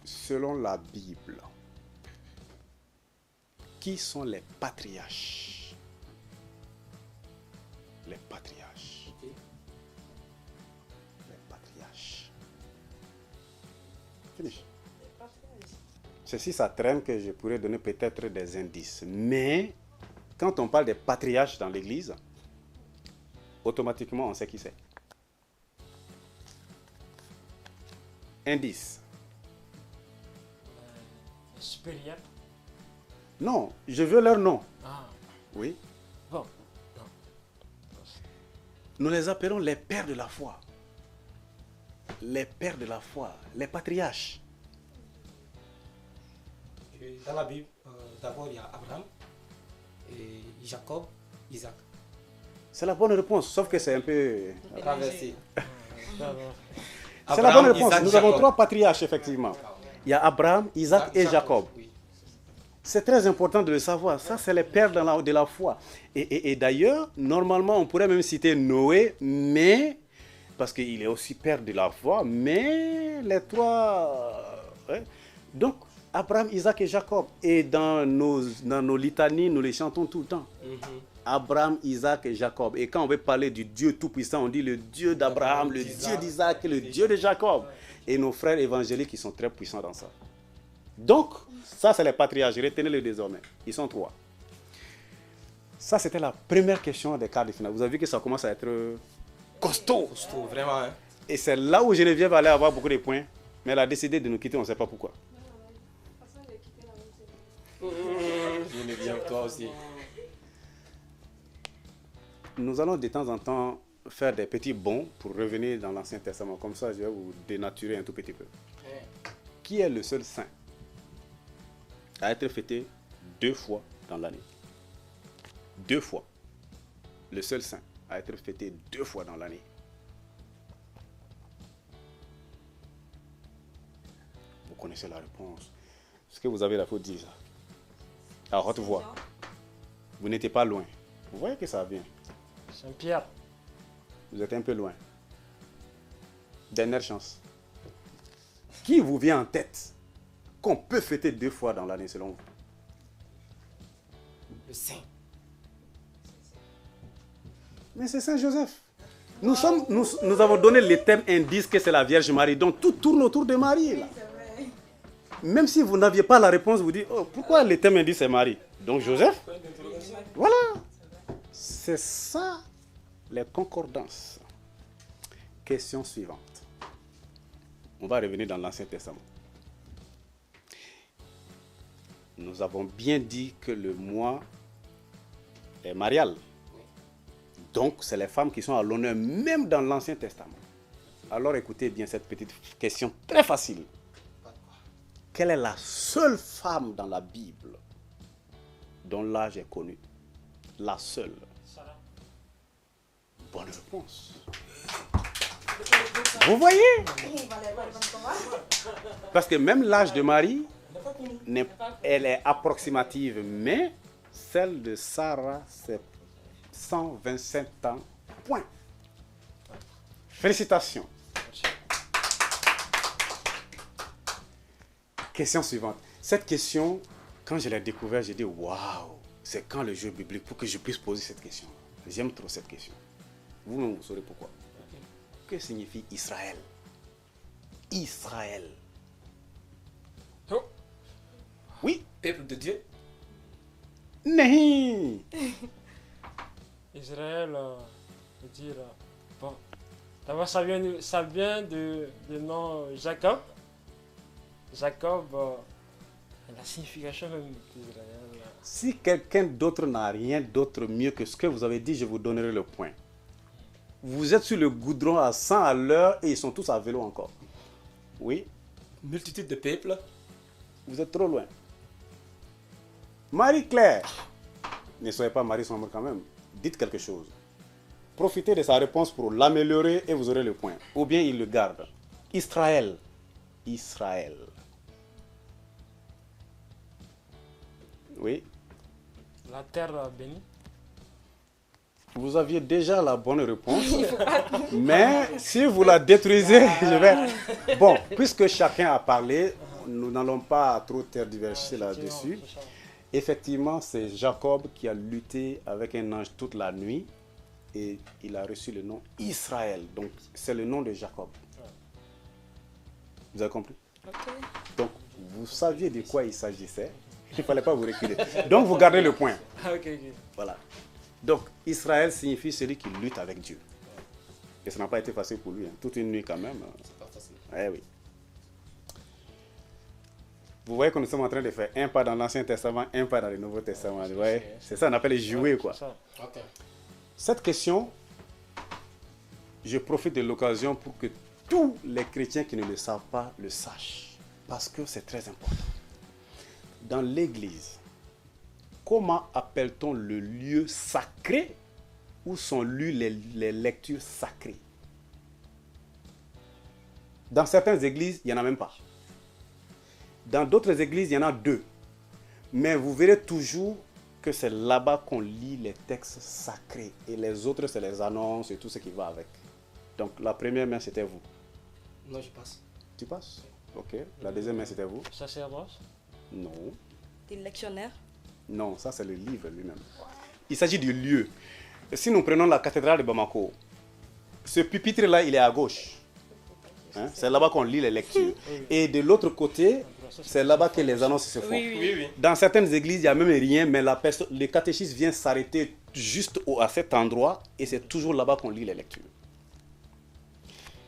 Selon la Bible, qui sont les patriarches? Les patriarches. Ok. Les patriarches. Finish. C'est si ça traîne que je pourrais donner peut-être des indices. Mais quand on parle des patriarches dans l'Église, automatiquement on sait qui c'est. Indice. Supérieur. Non, je veux leur nom. Ah, Oui. bon. Nous les appelons les pères de la foi. Les pères de la foi, les patriarches. Dans la Bible, d'abord il y a Abraham, et Jacob, Isaac. C'est la bonne réponse, sauf que c'est un peu... Traversé. C'est la bonne réponse. Isaac, Nous avons Jacob. 3 patriarches, effectivement. Il y a Abraham, Isaac et Jacob. Oui. C'est très important de le savoir. Ça, c'est les pères de la foi. Et d'ailleurs, normalement, on pourrait même citer Noé, mais... Parce qu'il est aussi père de la foi, mais les 3... hein. Donc, Abraham, Isaac et Jacob. Et dans nos litanies, nous les chantons tout le temps. Abraham, Isaac et Jacob. Et quand on veut parler du Dieu Tout-Puissant, on dit le Dieu d'Abraham, le Dieu d'Isaac et le Dieu de Jacob. Et nos frères évangéliques, ils sont très puissants dans ça. Donc, ça, c'est les patriarches. Retenez-les désormais. Ils sont 3. Ça, c'était la première question des quarts de finale. Vous avez vu que ça commence à être costaud. Costaud, vraiment. Hein? Et c'est là où Geneviève allait avoir beaucoup de points. Mais elle a décidé de nous quitter, on ne sait pas pourquoi. Geneviève, toi aussi. Nous allons de temps en temps faire des petits bonds pour revenir dans l'Ancien Testament. Comme ça, je vais vous dénaturer un tout petit peu. Qui est le seul saint à être fêté 2 fois dans l'année? 2 fois. Le seul saint à être fêté 2 fois dans l'année. Vous connaissez la réponse. Est-ce que vous avez la faute de dire ça? À haute voix. Vous n'étiez pas loin. Vous voyez que ça vient. Saint-Pierre. Vous êtes un peu loin. Dernière chance. Qui vous vient en tête qu'on peut fêter 2 fois dans l'année selon vous? Le Saint. Mais c'est Saint Joseph. Nous avons donné le thème indice que c'est la Vierge Marie. Donc tout tourne autour de Marie. Là. Même si vous n'aviez pas la réponse, vous dites, oh, pourquoi le thème indice est Marie? Donc Joseph, voilà. C'est ça, les concordances. Question suivante. On va revenir dans l'Ancien Testament. Nous avons bien dit que le mois est marial. Donc, c'est les femmes qui sont à l'honneur même dans l'Ancien Testament. Alors, écoutez bien cette petite question très facile. Quelle est la seule femme dans la Bible dont l'âge est connu? La seule. Bonne réponse. Vous voyez? Parce que même l'âge de Marie, elle est approximative, mais celle de Sarah, c'est 127 ans. Point. Félicitations. Question suivante. Cette question, quand je l'ai découverte, j'ai dit waouh, c'est quand le jeu biblique pour que je puisse poser cette question. J'aime trop cette question. Vous saurez pourquoi. Que signifie Israël? Israël. Oh. Oui. Peuple de Dieu. Non. Israël, veut dire, bon, d'abord ça vient du nom Jacob. Jacob, la signification même d'Israël. Si quelqu'un d'autre n'a rien d'autre mieux que ce que vous avez dit, je vous donnerai le point. Vous êtes sur le goudron à 100 à l'heure et ils sont tous à vélo encore. Oui. Multitude de peuples. Vous êtes trop loin. Marie-Claire. Ne soyez pas Marie Sombre quand même. Dites quelque chose. Profitez de sa réponse pour l'améliorer et vous aurez le point. Ou bien il le garde. Israël. Israël. Oui. La terre bénie. Vous aviez déjà la bonne réponse. Mais si vous la détruisez, je vais... Bon, puisque chacun a parlé, nous n'allons pas trop tergiverser là-dessus. Effectivement, c'est Jacob qui a lutté avec un ange toute la nuit et il a reçu le nom Israël. Donc, c'est le nom de Jacob. Vous avez compris? Donc, vous saviez de quoi il s'agissait. Il ne fallait pas vous reculer. Donc, vous gardez le point. Voilà. Donc, Israël signifie celui qui lutte avec Dieu. Et ça n'a pas été facile pour lui. Hein. Toute une nuit quand même. C'est pas facile. Eh oui. Vous voyez que nous sommes en train de faire un pas dans l'Ancien Testament, un pas dans le Nouveau Testament. Vous voyez? C'est ça qu'on appelle jouer, quoi. Ok. Cette question, je profite de l'occasion pour que tous les chrétiens qui ne le savent pas le sachent. Parce que c'est très important. Dans l'Église, comment appelle-t-on le lieu sacré où sont lues les lectures sacrées? Dans certaines églises, il n'y en a même pas. Dans d'autres églises, il y en a 2. Mais vous verrez toujours que c'est là-bas qu'on lit les textes sacrés. Et les autres, c'est les annonces et tout ce qui va avec. Donc la première main, c'était vous. Non, je passe. Tu passes? Ok. La deuxième main, c'était vous? Sacerdoce. Non. Des lectionnaires. Non, ça c'est le livre lui-même. Il s'agit du lieu. Si nous prenons la cathédrale de Bamako, ce pupitre-là, il est à gauche. Hein? C'est là-bas qu'on lit les lectures. Et de l'autre côté, c'est là-bas que les annonces se font. Oui. Dans certaines églises, il n'y a même rien, mais le catéchisme vient s'arrêter juste à cet endroit et c'est toujours là-bas qu'on lit les lectures.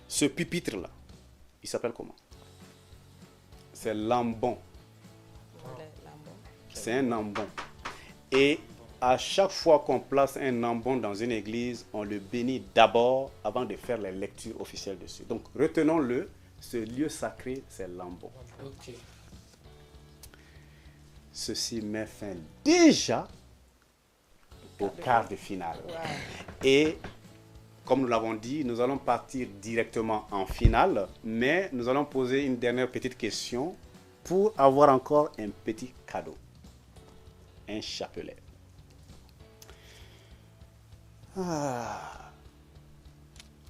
Ce pupitre-là, il s'appelle comment? C'est l'ambon. C'est un ambon. Et à chaque fois qu'on place un ambon dans une église, on le bénit d'abord avant de faire les lectures officielles dessus. Donc retenons-le, ce lieu sacré, c'est l'ambon. Ok. Ceci met fin déjà au quart de finale. Et comme nous l'avons dit, nous allons partir directement en finale, mais nous allons poser une dernière petite question pour avoir encore un petit cadeau. Un chapelet.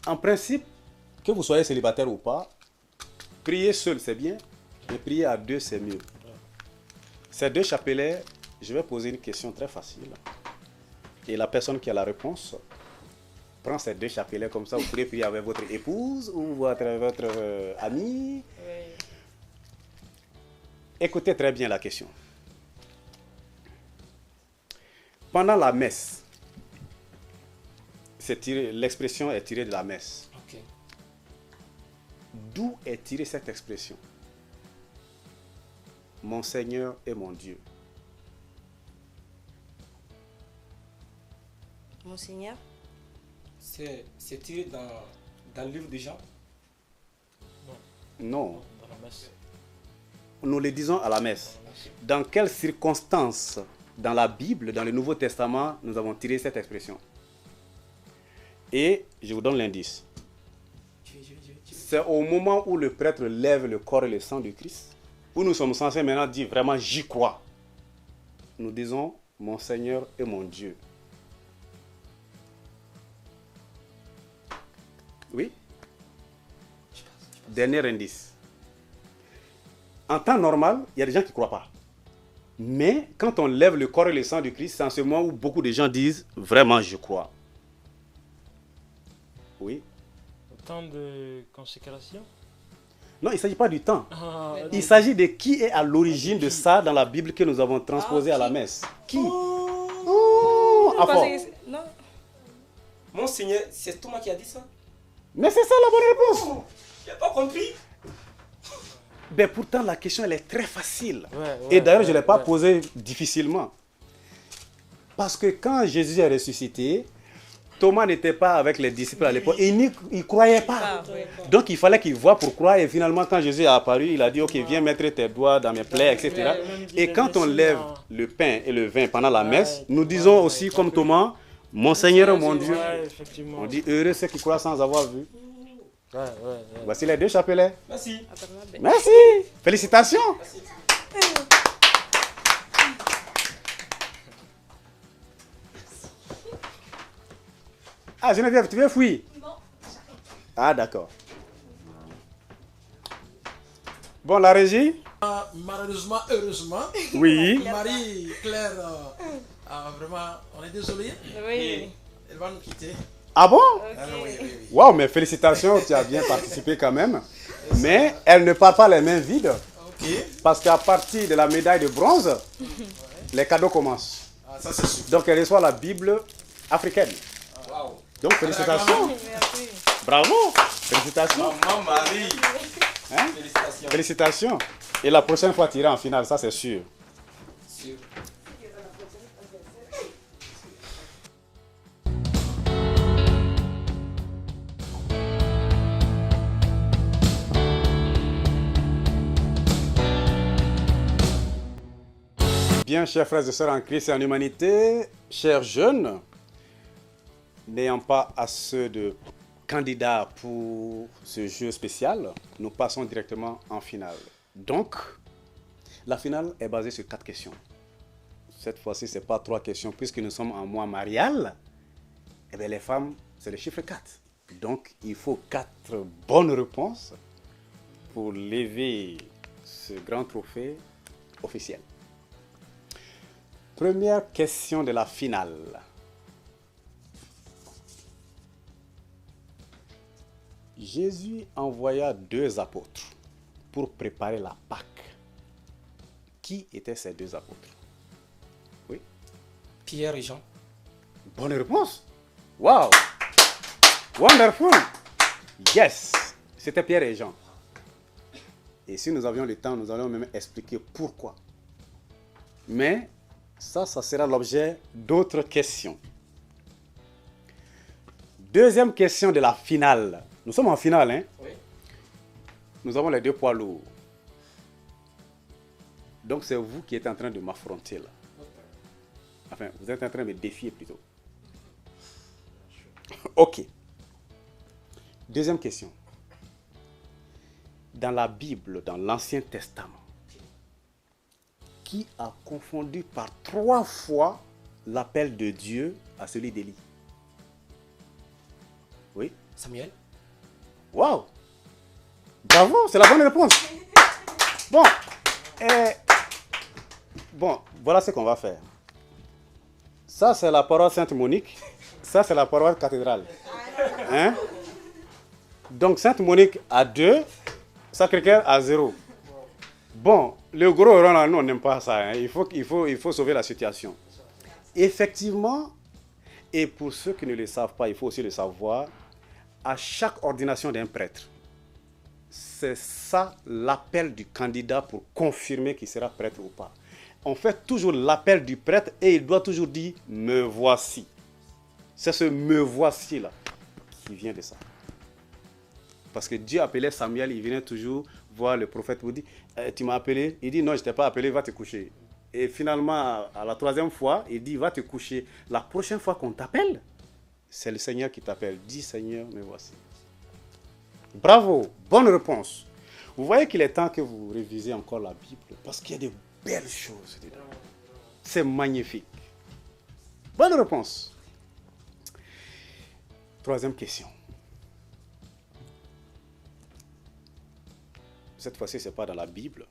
En principe, que vous soyez célibataire ou pas, prier seul c'est bien, mais prier à 2 c'est mieux. Ces 2 chapelets, je vais poser une question très facile. Et la personne qui a la réponse prend ces 2 chapelets comme ça, vous pourrez prier avec votre épouse ou votre ami. Écoutez très bien la question. pendant la messe, l'expression est tirée de la messe. Ok. D'où est tirée cette expression? Mon Seigneur et mon Dieu. Monseigneur. C'est tiré dans le livre de Jean. Non, Dans la messe. nous le disons à la messe. Dans quelles circonstances dans la Bible, dans le Nouveau Testament, nous avons tiré cette expression? Et je vous donne l'indice. C'est au moment où le prêtre lève le corps et le sang du Christ, où nous sommes censés maintenant dire vraiment j'y crois. Nous disons mon Seigneur et mon Dieu. Oui? Dernier indice. En temps normal, il y a des gens qui ne croient pas. Mais quand on lève le corps et le sang du Christ, c'est en ce moment où beaucoup de gens disent vraiment je crois. Oui? Au temps de consécration. Non, il ne s'agit pas du temps. Ah, Il s'agit de qui est à l'origine de ça dans la Bible que nous avons transposé à la messe. Qui? À fort. Non. Monseigneur, c'est Thomas qui a dit ça? Mais c'est ça la bonne réponse. Je n'ai pas compris. Ben pourtant, la question, elle est très facile. ouais, Et d'ailleurs, je ne l'ai ouais, pas ouais. posée difficilement. Parce que quand Jésus est ressuscité, Thomas n'était pas avec les disciples à l'époque. Il ne croyait pas. Donc, il fallait qu'il voie pour croire. Et finalement, quand Jésus est apparu, il a dit, OK, viens mettre tes doigts dans mes plaies, etc. Et quand on lève le pain et le vin pendant la messe, nous disons aussi, comme Thomas, mon Seigneur, mon Dieu. Ouais, effectivement. On dit, heureux ceux qui croient sans avoir vu. Ouais. Voici les deux chapelets. Merci. Merci. Félicitations. Merci. Ah, Geneviève, tu veux fouiller? Non. Ah, d'accord. Bon, la régie? Malheureusement, heureusement, Oui. Marie-Claire, vraiment, on est désolé, Oui. elle va nous quitter. Ah bon? Ah, oui, oui, oui. Waouh, mais félicitations, tu as bien participé quand même. Mais elle ne part pas les mains vides. Ok, Parce qu'à partir de la médaille de bronze, les cadeaux commencent. ah, ça c'est sûr. Donc, elle reçoit la Bible africaine. Waouh. Donc, félicitations. Merci. Bravo. Félicitations. Maman Marie. Hein? Félicitations. Félicitations. Et la prochaine fois, tu iras en finale, ça c'est sûr. Sûr. Bien, chers frères et sœurs en Christ et en humanité, chers jeunes, n'ayant pas assez de candidats pour ce jeu spécial, nous passons directement en finale. Donc, la finale est basée sur 4 questions. Cette fois-ci, ce n'est pas 3 questions, puisque nous sommes en mois marial. Eh bien, les femmes, c'est le chiffre 4. Donc, il faut 4 bonnes réponses pour lever ce grand trophée officiel. Première question de la finale. Jésus envoya 2 apôtres pour préparer la Pâque. Qui étaient ces 2 apôtres? Oui. Pierre et Jean. Bonne réponse. Wow. Wonderful. Yes. C'était Pierre et Jean. Et si nous avions le temps, nous allons même expliquer pourquoi. Mais ça sera l'objet d'autres questions. Deuxième question de la finale. Nous sommes en finale, hein? Oui. Nous avons les 2 poids lourds. Donc c'est vous qui êtes en train de m'affronter là. Enfin, vous êtes en train de me défier plutôt. Ok. Deuxième question. Dans la Bible, dans l'Ancien Testament, qui a confondu par 3 fois l'appel de Dieu à celui d'Élie? Oui? Samuel. Waouh! Bravo, c'est la bonne réponse. Bon, voilà ce qu'on va faire. Ça, c'est la paroisse Sainte-Monique. Ça, c'est la paroisse cathédrale. Hein? Donc, Sainte-Monique à 2, Sacré-Cœur à 0. Bon, le gros rang là, nous, on n'aime pas ça. Hein. Il faut sauver la situation. effectivement, et pour ceux qui ne le savent pas, il faut aussi le savoir, à chaque ordination d'un prêtre, c'est ça l'appel du candidat pour confirmer qu'il sera prêtre ou pas. On fait toujours l'appel du prêtre et il doit toujours dire « me voici ». C'est ce « me voici » là qui vient de ça. Parce que Dieu appelait Samuel, il venait toujours voir le prophète pour dire tu m'as appelé? Il dit non, je ne t'ai pas appelé, va te coucher. Et finalement, à la troisième fois, il dit va te coucher. La prochaine fois qu'on t'appelle, c'est le Seigneur qui t'appelle. Dis Seigneur, me voici. Bravo, bonne réponse. Vous voyez qu'il est temps que vous révisez encore la Bible parce qu'il y a de belles choses dedans. C'est magnifique. Bonne réponse. Troisième question. Cette fois-ci, ce n'est pas dans la Bible.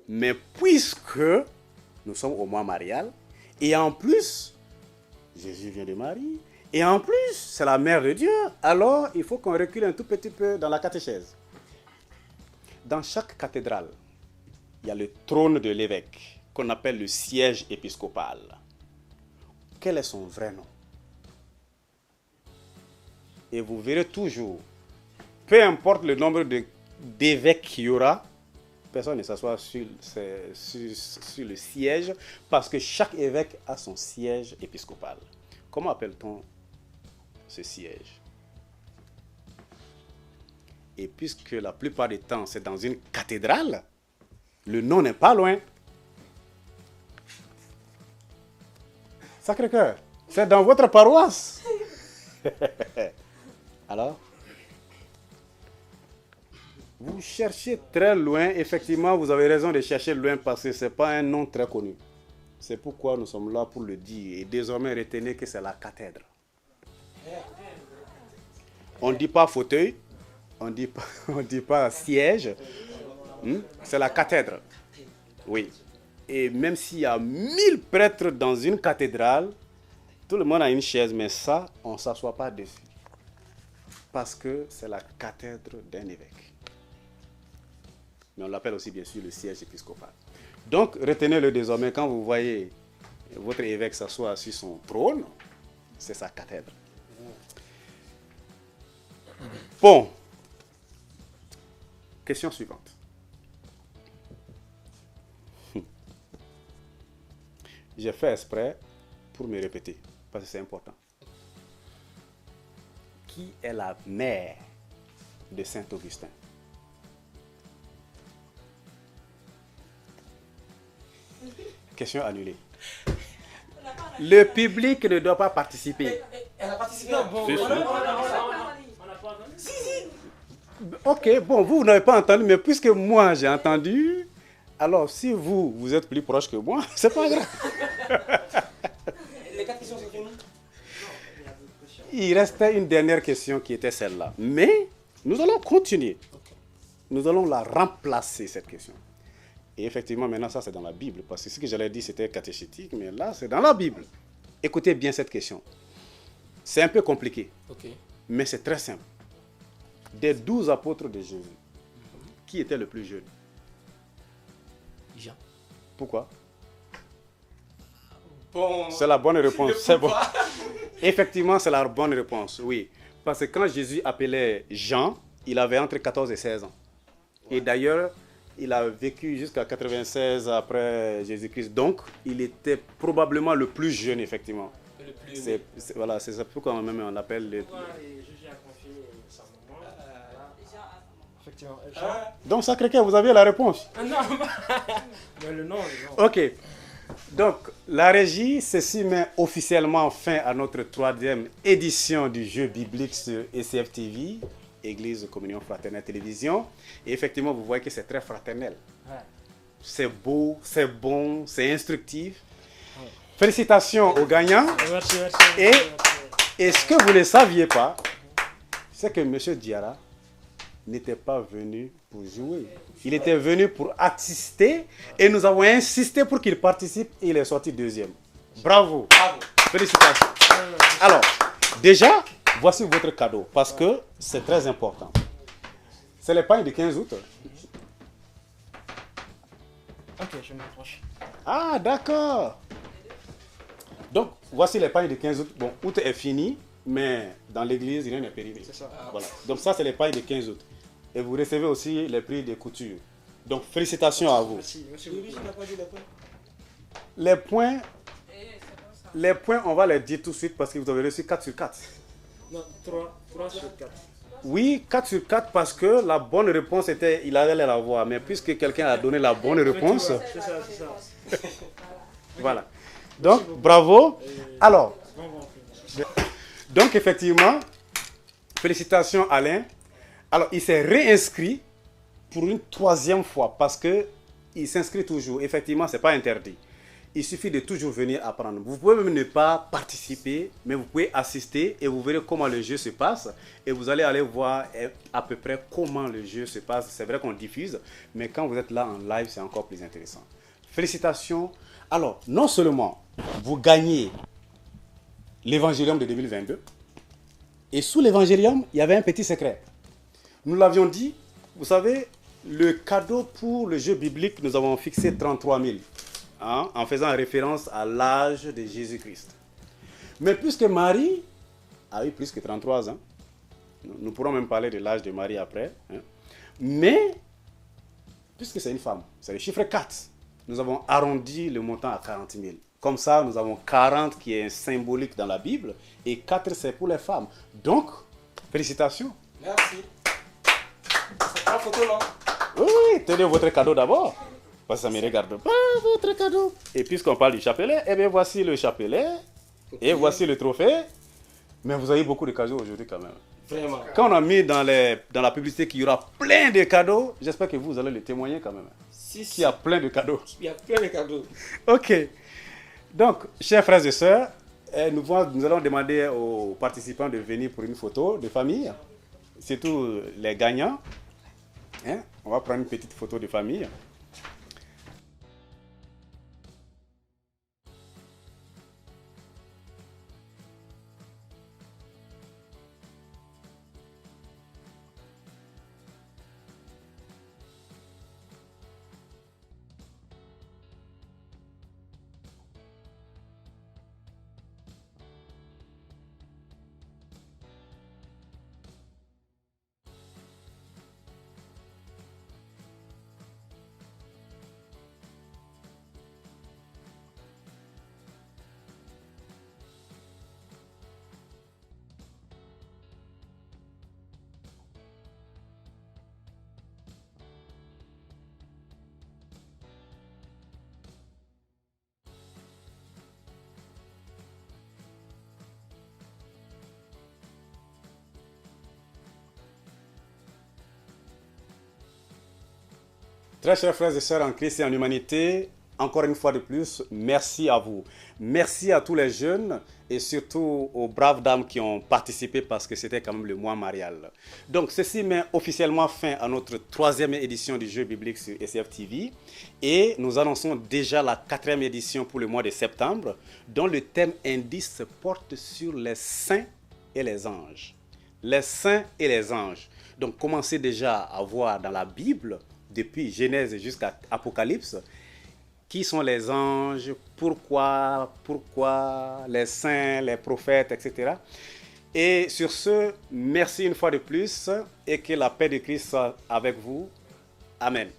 Mais puisque nous sommes au mois marial, et en plus, Jésus vient de Marie, et en plus, c'est la mère de Dieu, alors il faut qu'on recule un tout petit peu dans la catéchèse. Dans chaque cathédrale, il y a le trône de l'évêque, qu'on appelle le siège épiscopal. Quel est son vrai nom? Et vous verrez toujours, peu importe le nombre d'évêques qu'il y aura, personne ne s'assoit sur le siège parce que chaque évêque a son siège épiscopal. Comment appelle-t-on ce siège? Et puisque la plupart du temps c'est dans une cathédrale, le nom n'est pas loin. Sacré-Cœur, c'est dans votre paroisse. Alors, vous cherchez très loin, effectivement, vous avez raison de chercher loin parce que ce n'est pas un nom très connu. C'est pourquoi nous sommes là pour le dire. Et désormais, retenez que c'est la cathèdre. On ne dit pas fauteuil, on ne dit pas siège. C'est la cathèdre. Oui. Et même s'il y a 1000 prêtres dans une cathédrale, tout le monde a une chaise, mais ça, on ne s'assoit pas dessus. Parce que c'est la cathèdre d'un évêque. Mais on l'appelle aussi bien sûr le siège épiscopal. Donc retenez-le désormais, quand vous voyez votre évêque s'asseoir sur son trône, c'est sa cathèdre. Bon. Question suivante. J'ai fait exprès pour me répéter, parce que c'est important. Qui est la mère de Saint-Augustin? Question annulée. Le public ne doit pas participer. Elle a participé. Ok, bon, vous n'avez pas entendu, mais puisque moi j'ai entendu, alors si vous êtes plus proche que moi, c'est pas grave. Les 4 questions sont finies. Il restait une dernière question qui était celle-là. Mais nous allons continuer. Nous allons la remplacer, cette question. Et effectivement, maintenant, ça, c'est dans la Bible. Parce que ce que j'allais dire, c'était catéchétique, mais là, c'est dans la Bible. Écoutez bien cette question. C'est un peu compliqué, mais c'est très simple. Des 12 apôtres de Jésus, qui était le plus jeune? Jean. Pourquoi? Bon, c'est la bonne réponse. C'est bon. Effectivement, c'est la bonne réponse, oui. Parce que quand Jésus appelait Jean, il avait entre 14 et 16 ans. Et d'ailleurs, il a vécu jusqu'à 96 après Jésus-Christ. Donc, il était probablement le plus jeune, effectivement. Voilà, c'est ça pourquoi même on l'appelle le... Jésus a confié sa maman. Effectivement. Donc, Sacré-Cœur, vous aviez la réponse? Non, mais le nom. Ok. Donc, la régie, ceci met officiellement fin à notre 3e édition du jeu biblique sur ECF TV, Église Communion Fraternelle Télévision. Et effectivement, vous voyez que c'est très fraternel. Ouais. C'est beau, c'est bon, c'est instructif. Ouais. Félicitations aux gagnants. Merci. Et ce que vous ne saviez pas, c'est que M. Diarra n'était pas venu pour jouer. Il était venu pour assister et nous avons insisté pour qu'il participe et il est sorti 2e. Bravo. Félicitations. Alors, déjà, voici votre cadeau parce que c'est très important. C'est l'épargne du 15 août. Ok, je m'approche. Ah, d'accord. Donc, voici l'épargne de 15 août. Bon, août est fini, mais dans l'église, rien n'est périmé. C'est ça. Voilà. Donc, ça, c'est l'épargne de 15 août. Et vous recevez aussi les prix des coutures. Donc, félicitations à vous. Merci Oui, beaucoup. je n'ai pas dit les points. Les points, on va les dire tout de suite parce que vous avez reçu 4 sur 4. Non, 3 sur 4. Oui, 4 sur 4 parce que la bonne réponse était, il allait la voir. Mais puisque quelqu'un a donné la bonne réponse, C'est ça. voilà. Donc, bravo. Alors, Bon, donc effectivement, félicitations Alain. Alors, il s'est réinscrit pour une 3e fois parce que il s'inscrit toujours. Effectivement, ce n'est pas interdit. Il suffit de toujours venir apprendre. Vous pouvez même ne pas participer, mais vous pouvez assister et vous verrez comment le jeu se passe. Et vous allez aller voir à peu près comment le jeu se passe. C'est vrai qu'on diffuse, mais quand vous êtes là en live, c'est encore plus intéressant. Félicitations. Alors, non seulement vous gagnez l'évangélium de 2022, et sous l'évangélium, il y avait un petit secret. Nous l'avions dit, vous savez, le cadeau pour le jeu biblique, nous avons fixé 33 000. En faisant référence à l'âge de Jésus-Christ. Mais puisque Marie a eu plus que 33 ans, nous pourrons même parler de l'âge de Marie après, mais puisque c'est une femme, c'est le chiffre 4, nous avons arrondi le montant à 40 000. Comme ça, nous avons 40 qui est symbolique dans la Bible, et 4 c'est pour les femmes. Donc, félicitations. Merci. C'est pas photo là. Oui, tenez votre cadeau d'abord. Parce que ça ne me regarde pas, votre cadeau. Et puisqu'on parle du chapelet, eh bien voici le chapelet. Et voici le trophée. Mais vous avez beaucoup de cadeaux aujourd'hui quand même. Vraiment. Quand on a mis dans la publicité qu'il y aura plein de cadeaux, j'espère que vous allez le témoigner quand même. Si, Qu'il y a plein de cadeaux. il y a plein de cadeaux. Ok. Donc, chers frères et sœurs, nous allons demander aux participants de venir pour une photo de famille. Surtout les gagnants. On va prendre une petite photo de famille. Très chers frères et sœurs en Christ et en humanité, encore une fois de plus, merci à vous. Merci à tous les jeunes et surtout aux braves dames qui ont participé parce que c'était quand même le mois marial. Donc ceci met officiellement fin à notre 3e édition du jeu biblique sur SCF TV et nous annonçons déjà la 4e édition pour le mois de septembre dont le thème indice porte sur les saints et les anges. Les saints et les anges. Donc commencez déjà à voir dans la Bible depuis Genèse jusqu'à Apocalypse, qui sont les anges, pourquoi les saints, les prophètes, etc. Et sur ce, merci une fois de plus et que la paix de Christ soit avec vous. Amen.